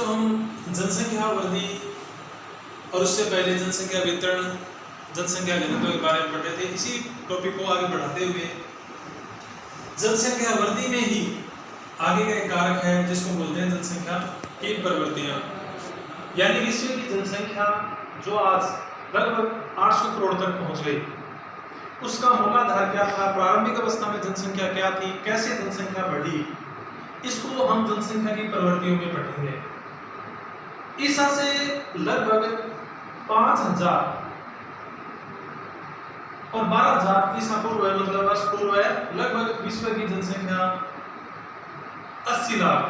बच्चों हम जनसंख्या वृद्धि और उससे पहले जनसंख्या वितरण, जनसंख्या घनत्व के बारे में पढ़ रहे थे। इसी टॉपिक को आगे बढ़ाते हुए जनसंख्या वृद्धि में ही आगे का एक कारक है जिसको बोलते हैं जनसंख्या की प्रवृत्तियां। यानी विश्व की जनसंख्या जो आज लगभग 800 करोड़ तक पहुंच गई, उसका मूलाधार क्या था, प्रारंभिक अवस्था में जनसंख्या क्या थी, कैसे जनसंख्या बढ़ी, इसको हम जनसंख्या की प्रवृत्तियों में पढ़ेंगे। ईसा से लगभग 5000 और 12000 ईसा पूर्व है, मतलब वर्ष पूर्व है, लगभग विश्व की जनसंख्या 80 लाख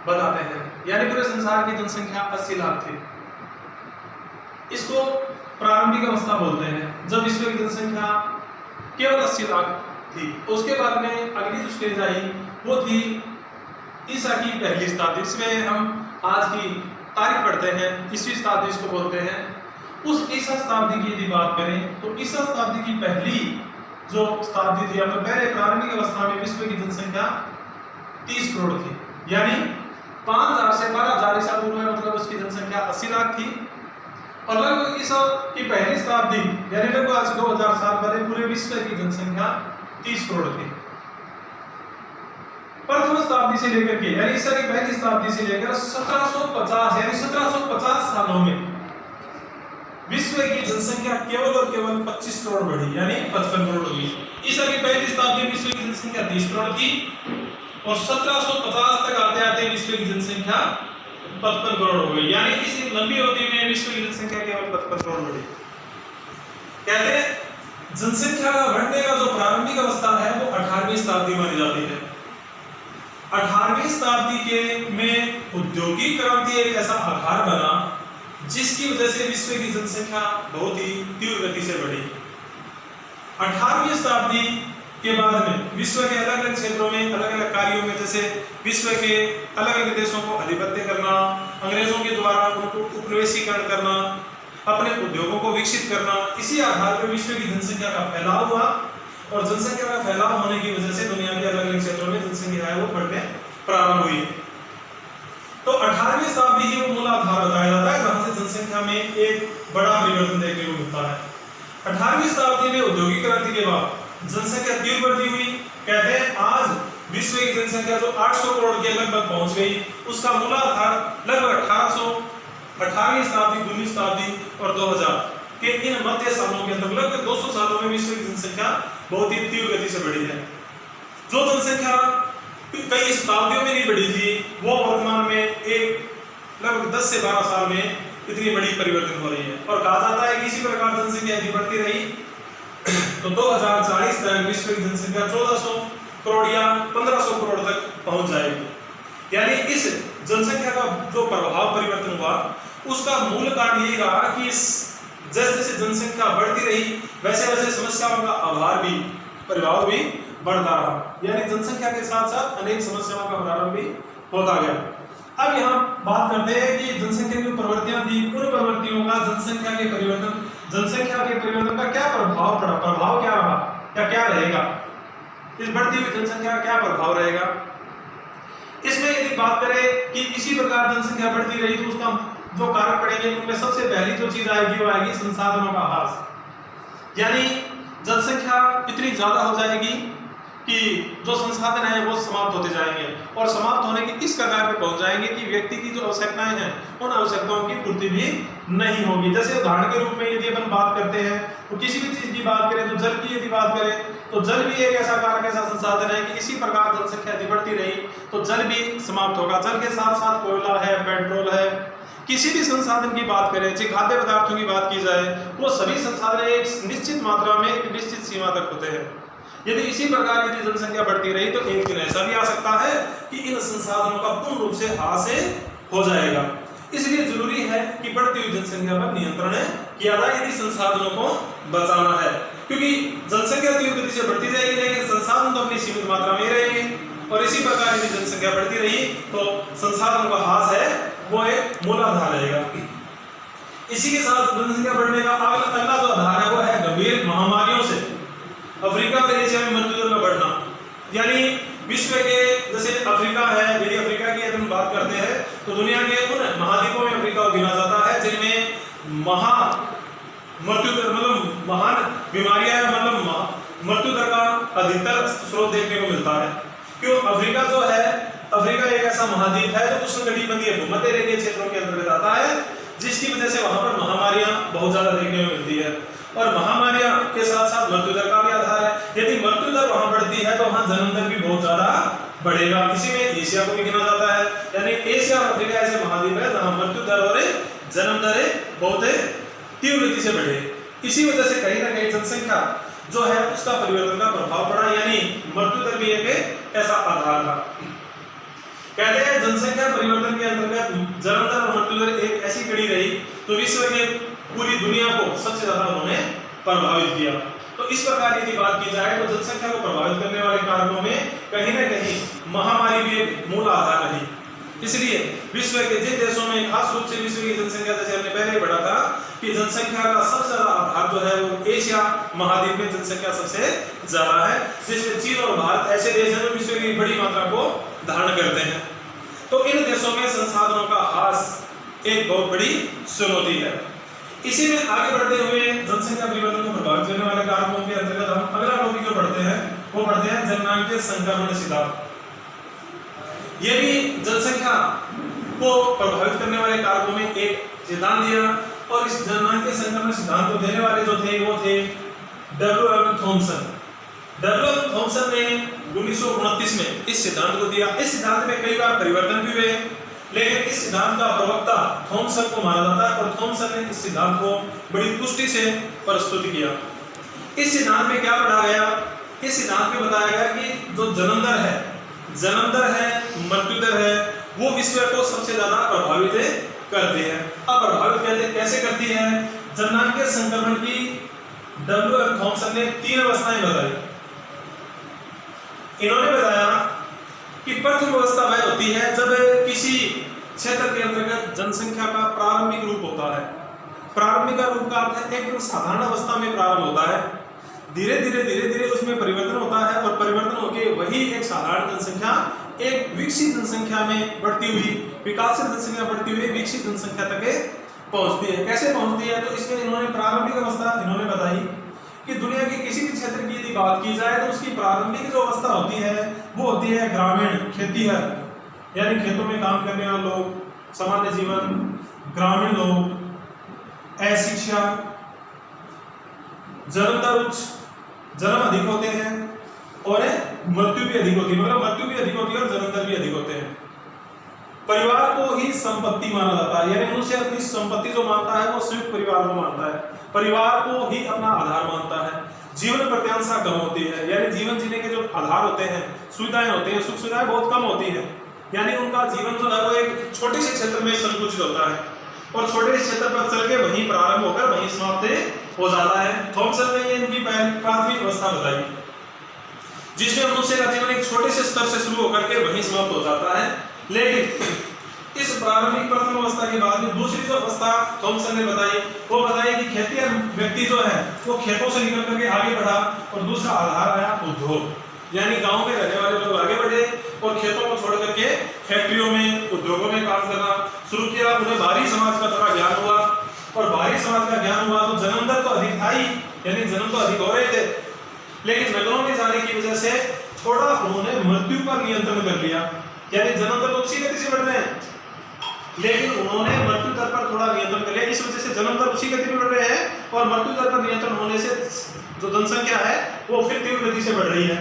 बताते हैं। यानी पूरे संसार की जनसंख्या 80 लाख थी। इसको प्रारंभिक अवस्था बोलते हैं, जब विश्व की जनसंख्या केवल 80 लाख थी। उसके बाद में अगली जो स्टेज आई वो थी ईसा की पहली शताब्दी। इसमें हम आज की तारीख पढ़ते हैं, ईसवी शताब्दी इसको बोलते हैं। उस ईसा शताब्दी की यदि बात करें तो ईसा शताब्दी की पहली जो शताब्दी थी, मतलब पहले प्रारंभिक अवस्था में विश्व की जनसंख्या 30 करोड़ थी। यानी 5000 से 12000 ईसा पूर्व में, मतलब उसकी जनसंख्या 80 लाख थी। और लगभग ईसा की पहली शताब्दी यानी लगभग आज 2000 साल पहले पूरे विश्व की जनसंख्या 30 करोड़ थी। प्रथम शताब्दी से लेकर के यानी ईसा की पहली शताब्दी से लेकर 1750 यानी 1750 सालों में विश्व की जनसंख्या केवल और केवल 25 करोड़ बढ़ी, यानी 55 करोड़ हुई। ईसा की पहली शताब्दी विश्व की जनसंख्या 30 करोड़ थी और 1750 तक आते आते विश्व की जनसंख्या 55 करोड़ हो गई। यानी इस लंबी अवधि में विश्व की जनसंख्या केवल 55 करोड़ बढ़ी। कहते हैं जनसंख्या का बढ़ने का जो प्रारंभिक अवस्था है वो 18वीं शताब्दी मानी जाती है। 18वीं शताब्दी के में औद्योगिक क्रांति एक ऐसा आधार बना जिसकी वजह से विश्व की जनसंख्या बहुत ही तीव्र गति से बढ़ी। 18वीं शताब्दी के बाद में विश्व के अलग अलग क्षेत्रों में अलग अलग कार्यों में, जैसे विश्व के अलग अलग देशों को आधिपत्य करना, अंग्रेजों के द्वारा उनको उपनिवेशीकरण करना, अपने उद्योगों को विकसित करना, इसी आधार पर विश्व की जनसंख्या का फैलाव हुआ। और जनसंख्या का फैलाव होने की वजह से दुनिया के अलग अलग क्षेत्रों में जनसंख्या है वो बढ़ने प्रारंभ हुई। तो 18वीं शताब्दी ही वो मूलाधार बताया जाता है जहां से जनसंख्या में एक बड़ा परिवर्तन देखने को मिलता है। 18वीं शताब्दी में औद्योगिक क्रांति के बाद जनसंख्या तीव्र वृद्धि हुई। कहते हैं आज विश्व की जनसंख्या जो 800 करोड़ के लगभग पहुंच गई, उसका मूलाधार लगभग 18वीं शताब्दी, 19वीं शताब्दी और 2000 के इन मध्य सालों के अंदर लगभग 200 सालों में विश्व की जनसंख्या बहुत ही तीव्र गति से बढ़ी है। जो जनसंख्या कई शताब्दियों में नहीं बढ़ी थी वो वर्तमान में एक लगभग 10 से 12 साल में इतनी बड़ी परिवर्तन हो रही है। और कहा जाता है कि इसी प्रकार जनसंख्या यदि बढ़ती रही तो 2040 तक विश्व की जनसंख्या 1400 करोड़ या 1500 करोड़ तक पहुंच जाएगी। यानी इस जनसंख्या का जो प्रभाव परिवर्तन हुआ उसका मूल कारण यही रहा कि जैसे जैसे जनसंख्या बढ़ती रही वैसे वैसे समस्याओं का आभार भी, प्रभाव भी बढ़ता रहा। यानी जनसंख्या के साथ साथ अनेक समस्याओं का प्रारंभ भी होता गया। अब यहाँ बात करते हैं कि जनसंख्या की प्रवृत्तियां थी, उन प्रवृत्तियों का जनसंख्या के परिवर्तन का क्या प्रभाव पड़ा, प्रभाव क्या रहा या क्या रहेगा, इस बढ़ती हुई जनसंख्या का क्या प्रभाव रहेगा। इसमें यदि बात करें कि इसी प्रकार जनसंख्या बढ़ती रही तो उसका जो कारक पड़ेंगे उनमें सबसे पहली जो चीज आएगी वो आएगी संसाधनों का ह्रास। यानी जनसंख्या इतनी ज्यादा हो जाएगी कि जो संसाधन है वो समाप्त होते जाएंगे और समाप्त होने की इस कगार पे पहुंच जाएंगे कि व्यक्ति की जो आवश्यकताएं हैं उन आवश्यकताओं की पूर्ति भी नहीं होगी। जैसे उदाहरण के रूप में यदि अपन बात करते हैं तो किसी भी चीज की बात करें तो जल की यदि बात करें तो जल भी एक ऐसा कारक, ऐसा संसाधन है कि इसी प्रकार जनसंख्या यदि बढ़ती रही तो जल भी समाप्त होगा। जल के साथ साथ कोयला है, पेट्रोल है, किसी भी संसाधन की बात करें, चाहे खाद्य पदार्थों की बात की जाए, वो सभी संसाधन एक निश्चित मात्रा में एक निश्चित सीमा तक होते हैं। यदि इसी प्रकार यदि जनसंख्या बढ़ती रही तो एक दिन ऐसा भी आ सकता है कि इन संसाधनों का पूर्ण रूप से ह्रास हो जाएगा। इसलिए जरूरी है कि बढ़ती हुई जनसंख्या पर नियंत्रण किया जाए यदि संसाधनों को बचाना है, क्योंकि जनसंख्या तीव्र गति से बढ़ती जाएगी लेकिन संसाधन तो अपनी सीमित मात्रा में रहेंगे। और इसी प्रकार यदि जनसंख्या बढ़ती रही तो संसाधनों का ह्रास है वो एक मूलाधार रहेगा। इसी के साथ जनसंख्या बढ़ने का अगला जो आधार है वो है गंभीर महामारियों से अफ्रीका और एशिया में मृत्यु दर का बढ़ना। यानी विश्व के जैसे अफ्रीका है, यदि अफ्रीका की हम बात करते हैं तो दुनिया के उन महाद्वीपों में अफ्रीका को गिना जाता है जिनमें मृत्यु दर मतलब महान बीमारियां मतलब मृत्यु दर का अधिकतर स्रोत देखने को मिलता है। क्यों? अफ्रीका जो है, अफ्रीका एक ऐसा महाद्वीप है जो उष्णकटिबंधीय भूमध्यरेखीय क्षेत्रों के अंतर्गत आता है, जिसकी वजह से वहां पर महामारियां बहुत ज्यादा देखने को मिलती है और महामारियां के साथ साथ मृत्यु दर का भी आधार है। यदि मृत्यु दर वहां बढ़ती है तो वहां जन्म दर भी बहुत ज्यादा बढ़ेगा। इसी में एशिया को भी गिना जाता है, यानी एशिया और अफ्रीका ऐसे महाद्वीप है जहां मृत्यु दर और जन्म दर बहुत तीव्र गति से बढ़े। इसी वजह से कहीं ना कहीं जनसंख्या जो है उसका परिवर्तन का प्रभाव पड़ा, यानी मृत्यु दर भी एक ऐसा आधार था। कहते हैं जनसंख्या परिवर्तन के अंतर्गत जन्म दर और मृत्यु दर एक ऐसी कड़ी रही तो विश्व के पूरी दुनिया को सबसे ज्यादा उन्होंने प्रभावित किया। तो इस प्रकार यदि बात की जाए तो जनसंख्या को प्रभावित करने वाले कारकों में कहीं ना कहीं महामारी भी एक मूल आधार रही। इसलिए विश्व के जिन देशों में खास रूप से विश्व की जनसंख्या, जैसे हमने पहले ही पढ़ा था कि जनसंख्या का सबसे ज्यादा आधार जो है वो एशिया महाद्वीप में जनसंख्या सबसे ज्यादा है, जिसमें चीन और भारत ऐसे देश हैं जो विश्व की बड़ी मात्रा को धारण करते हैं। तो इन देशों में संसाधनों का ह्रास एक बहुत बड़ी चुनौती है। इसी में आगे बढ़ते हुए जनसंख्या परिवर्तन को प्रभावित करने वाले कारकों के अंतर्गत हम अगला टॉपिक जो पढ़ते हैं वो पढ़ते हैं जननांगीय संक्रमण सिद्धांत। ये भी जनसंख्या को प्रभावित करने वाले कारकों में एक सिद्धांत दिया और इस जननांगीय संक्रमण सिद्धांत को देने वाले जो थे वो थे डब्ल्यू.एम. थॉमसन। डब्ल्यू.एम. थॉमसन ने 1929 में इस सिद्धांत को दिया। इस सिद्धांत में कई बार परिवर्तन भी हुए, लेकिन इस सिद्धांत का प्रवक्ता थॉमसन को माना जाता है और थॉमसन ने इस सिद्धांत को बड़ी पुष्टि से प्रस्तुत किया। इस सिद्धांत में क्या पढ़ा गया? इस सिद्धांत में बताया गया कि जो जन्म दर है, मृत्यु दर है, वो विश्व को सबसे ज्यादा प्रभावित करती है। अब प्रभावित कैसे करती है? जननांगीय संक्रमण की डब्ल्यू.एम. थॉमसन ने 3 अवस्थाएं बताई। इन्होंने बताया कि प्रथम अवस्था वह होती है जब किसी क्षेत्र के अंतर्गत जनसंख्या का प्रारंभिक रूप होता है। प्रारंभिक रूप का अर्थ है एकदम साधारण अवस्था में प्रारंभ होता है, धीरे धीरे उसमें परिवर्तन होता है और परिवर्तन होकर वही एक साधारण जनसंख्या एक विकसित जनसंख्या में बढ़ती हुई, विकासशील जनसंख्या बढ़ती हुई विकसित जनसंख्या तक पहुंचती है। कैसे पहुंचती है? तो इसमें इन्होंने प्रारंभिक अवस्था इन्होंने बताई कि दुनिया के किसी भी क्षेत्र की यदि बात की जाए तो उसकी प्रारंभिक जो अवस्था होती है वो होती है ग्रामीण खेतीहर, यानी खेतों में काम करने वाले लोग, सामान्य जीवन, ग्रामीण लोग, अशिक्षा, जन्म दर उच्च, जन्म अधिक होते हैं और मृत्यु भी अधिक होती है, मतलब मृत्यु भी अधिक होती है और जन्म दर भी अधिक होते हैं। परिवार को ही संपत्ति माना जाता है, यानी मनुष्य अपनी संपत्ति जो मानता है वो संयुक्त परिवार को मानता है, परिवार को ही अपना आधार मानता है। जीवन प्रत्याशा कम होती है, यानी जीवन जीने के जो आधार होते हैं, सुविधाएं होते हैं, सुख सुविधाएं बहुत कम होती हैं, यानी उनका जीवन जो है वो एक छोटे से क्षेत्र में संकुचित होता है और छोटे से क्षेत्र पर चल के वहीं प्रारंभ होकर वहीं समाप्त हो जाता है। थॉमसन ने ये इनकी प्राथमिक अवस्था बताई जिसमें मनुष्य का जीवन एक छोटे से स्तर से शुरू होकर के वहीं समाप्त हो जाता है। लेकिन इस प्रारंभिक प्रथम अवस्था के बाद में दूसरी जो अवस्था थॉमसन ने बताई वो बताई कि खेती व्यक्ति जो है वो खेतों से निकल करके आगे बढ़ा और दूसरा आधार आया उद्योग, यानी गांव में रहने वाले लोग आगे बढ़े और खेतों को छोड़ करके फैक्ट्रियों में, उद्योगों में काम करना शुरू किया। उन्हें बाहरी समाज का थोड़ा ज्ञान हुआ और बाहरी समाज का ज्ञान हुआ तो जन्म दर तो अधिक था ही, यानी जन्म तो अधिक हो रहे थे, लेकिन नगरों में जाने की वजह से थोड़ा उन्होंने मृत्यु पर नियंत्रण कर लिया, यानी जन्म दर तो उसी गति से बढ़ रहे हैं लेकिन उन्होंने मृत्यु दर पर थोड़ा नियंत्रण कर लिया। इस वजह से जन्म दर उसी गति में बढ़ रहे हैं और मृत्यु दर पर नियंत्रण होने से जो जनसंख्या है वो फिर तीव्र गति से बढ़ रही है।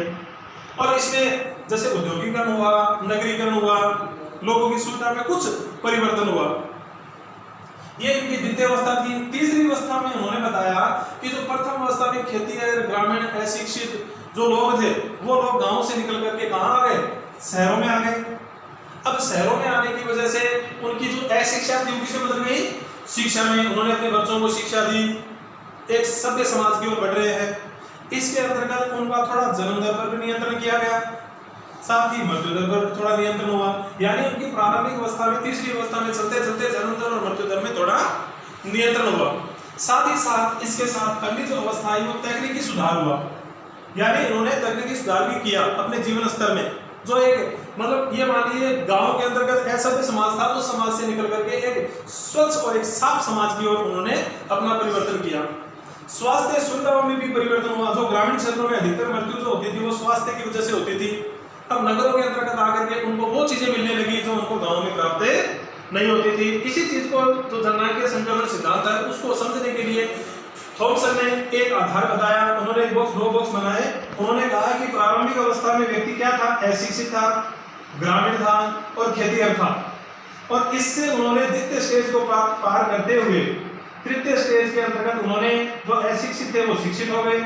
और इसमें जैसे औद्योगिकरण हुआ, नगरीकरण हुआ, लोगों की सुविधा में कुछ परिवर्तन हुआ। ये इनकी द्वितीय अवस्था थी। तीसरी अवस्था में उन्होंने बताया कि जो प्रथम अवस्था में खेती है, ग्रामीण अशिक्षित जो लोग थे वो लोग गांव से निकल करके कहाँ आ गए? शहरों में आ गए। अब शहरों में आने की वजह से उनकी जो अशिक्षा थी उनकी से बदल गई शिक्षा में। उन्होंने अपने बच्चों को शिक्षा दी, एक सभ्य समाज की ओर बढ़ रहे हैं। इसके अंतर्गत उनका थोड़ा जन्म दर पर भी नियंत्रण किया गया, साथ ही मृत्यु दर पर थोड़ा नियंत्रण हुआ, यानी उनकी प्रारंभिक अवस्था में तीसरी अवस्था में चलते चलते जन्म दर और मृत्यु दर में थोड़ा नियंत्रण हुआ। साथ ही साथ इसके साथ अगली जो अवस्था आई वो तकनीकी सुधार हुआ, यानी इन्होंने तकनीकी सुधार भी किया अपने जीवन स्तर में। जो एक मतलब ये मान लीजिए गांव के अंतर्गत सभ्य समाज था उस समाज से निकल करके एक स्वच्छ और एक साफ समाज की ओर उन्होंने अपना परिवर्तन किया। स्वास्थ्य सुविधाओं में भी परिवर्तन हुआ। जो ग्रामीण क्षेत्रों में अधिकतर मृत्यु जो होती थी वो स्वास्थ्य की वजह से होती थी, अब नगरों के अंतर्गत आकर के उनको वो चीजें मिलने लगी जो उनको गाँव में प्राप्त नहीं होती थी। इसी चीज को जो जननांगीय संक्रमण सिद्धांत है उसको समझने के लिए थॉमसन ने एक आधार बताया। उन्होंने दो बॉक्स बनाए। उन्होंने कहा कि प्रारंभिक अवस्था में व्यक्ति क्या था, अशिक्षित था, ग्रामीण था और खेतीहर था, और इससे उन्होंने द्वितीय स्टेज को पार करते हुए तृतीय स्टेज के अंतर्गत उन्होंने जो अशिक्षित थे वो शिक्षित हो गए,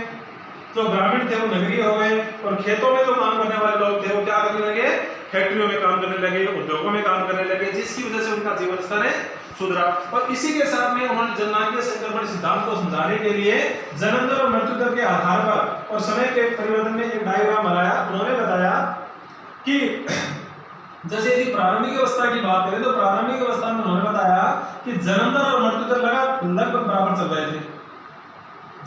जो ग्रामीण थे वो नगरीय हो गए, और खेतों में जो काम करने वाले लोग थे वो क्या करने लगे, फैक्ट्रियों में काम करने लगे, उद्योगों में काम करने लगे, जिसकी वजह से उनका जीवन स्तर सुधरा। और इसी के साथ में उन्होंने जननांगीय संक्रमण सिद्धांत को समझाने के लिए जन्म दर और मृत्यु दर के आधार पर और समय के परिवर्तन में एक डायग्राम बनाया। उन्होंने बताया कि जैसे यदि प्रारंभिक अवस्था की बात करें तो प्रारंभिक अवस्था में उन्होंने बताया कि जन्म दर और मृत्यु दर लगभग बराबर चल रहे थे,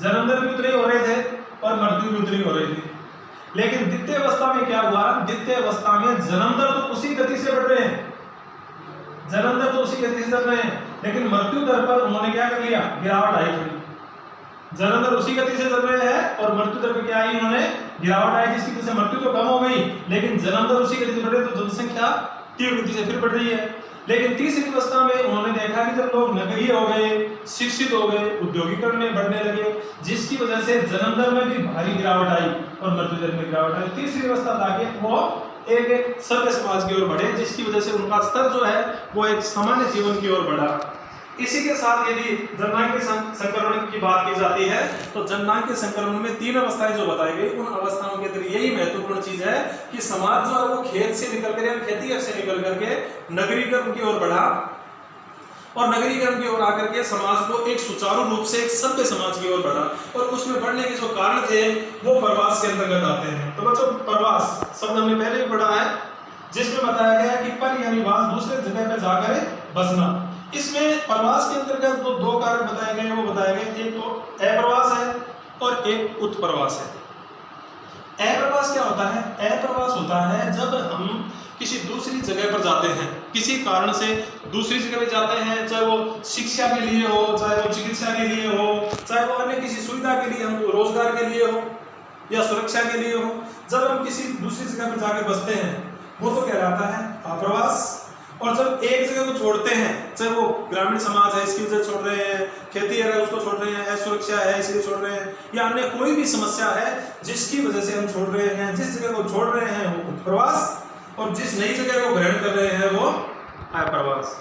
जन्म दर भी उतनी हो रहे थे और मृत्यु भी उतनी हो रही थी। लेकिन द्वितीय अवस्था में क्या हुआ, द्वितीय अवस्था में जन्म दर तो उसी गति से बढ़ रहे हैं, जन्म दर तो उसी गति से चल रहे हैं, लेकिन मृत्यु दर पर उन्होंने क्या कर लिया, गिरावट आई थोड़ी। जन्म दर उसी गति से चल रहे हैं और मृत्यु दर पे क्या आई, उन्होंने गिरावट आई, जिसकी वजह से मृत्यु तो कम हो गई लेकिन जन्म दर उसी गति से बढ़ रही, तो जनसंख्या तीव्र गति से फिर बढ़ रही है। लेकिन तीसरी अवस्था में उन्होंने देखा कि जब लोग नगरीय हो गए, शिक्षित हो गए, उद्योगीकरण में बढ़ने लगे, जिसकी वजह से जन्म दर में भी भारी गिरावट आई और मृत्यु दर में गिरावट आई। तीसरी अवस्था ताकि वो एक सभ्य समाज की ओर बढ़े, जिसकी वजह से उनका स्तर जो है वो एक सामान्य जीवन की ओर बढ़ा। इसी के साथ यदि जननांगीय संक्रमण की बात की जाती है तो जननांगीय संक्रमण में 3 अवस्थाएं जो बताई गई, उन अवस्थाओं के अंदर यही महत्वपूर्ण चीज है कि समाज जो है वो खेत से निकल कर या खेती से निकल करके नगरीकरण की ओर बढ़ा, और नगरीकरण की ओर आकर के समाज को एक सुचारू रूप से एक सभ्य समाज की ओर बढ़ा। और उसमें बढ़ने के जो कारण थे वो प्रवास के अंतर्गत आते हैं। तो बच्चों, प्रवास शब्द हमने पहले भी पढ़ा है, जिसमें बताया गया कि पर यानी वास, दूसरे जगह पर जाकर बसना। इसमें प्रवास के अंतर्गत जो 2 कारक बताए गए वो बताए गए, एक तो अप्रवास है और एक उत्प्रवास है। अप्रवास क्या होता है, अप्रवास होता है जब हम किसी दूसरी जगह पर जाते हैं, किसी कारण से दूसरी जगह पर जाते हैं, चाहे वो शिक्षा के लिए हो, चाहे वो चिकित्सा के लिए हो, चाहे वो अन्य किसी सुविधा के लिए, हम रोजगार के लिए हो या सुरक्षा के लिए हो, जब हम किसी दूसरी जगह पर जाकर बसते हैं वो तो कहलाता है अप्रवास। और जब एक जगह को छोड़ते हैं, चाहे वो ग्रामीण समाज है इसकी वजह छोड़ रहे हैं, खेती है उसको छोड़ रहे हैं, असुरक्षा है इसलिए छोड़ रहे हैं, या अन्य कोई भी समस्या है जिसकी वजह से हम छोड़ रहे हैं, जिस जगह को छोड़ रहे हैं वो उत्प्रवास, और जिस नई जगह को ग्रहण कर रहे हैं वो अप्रवास।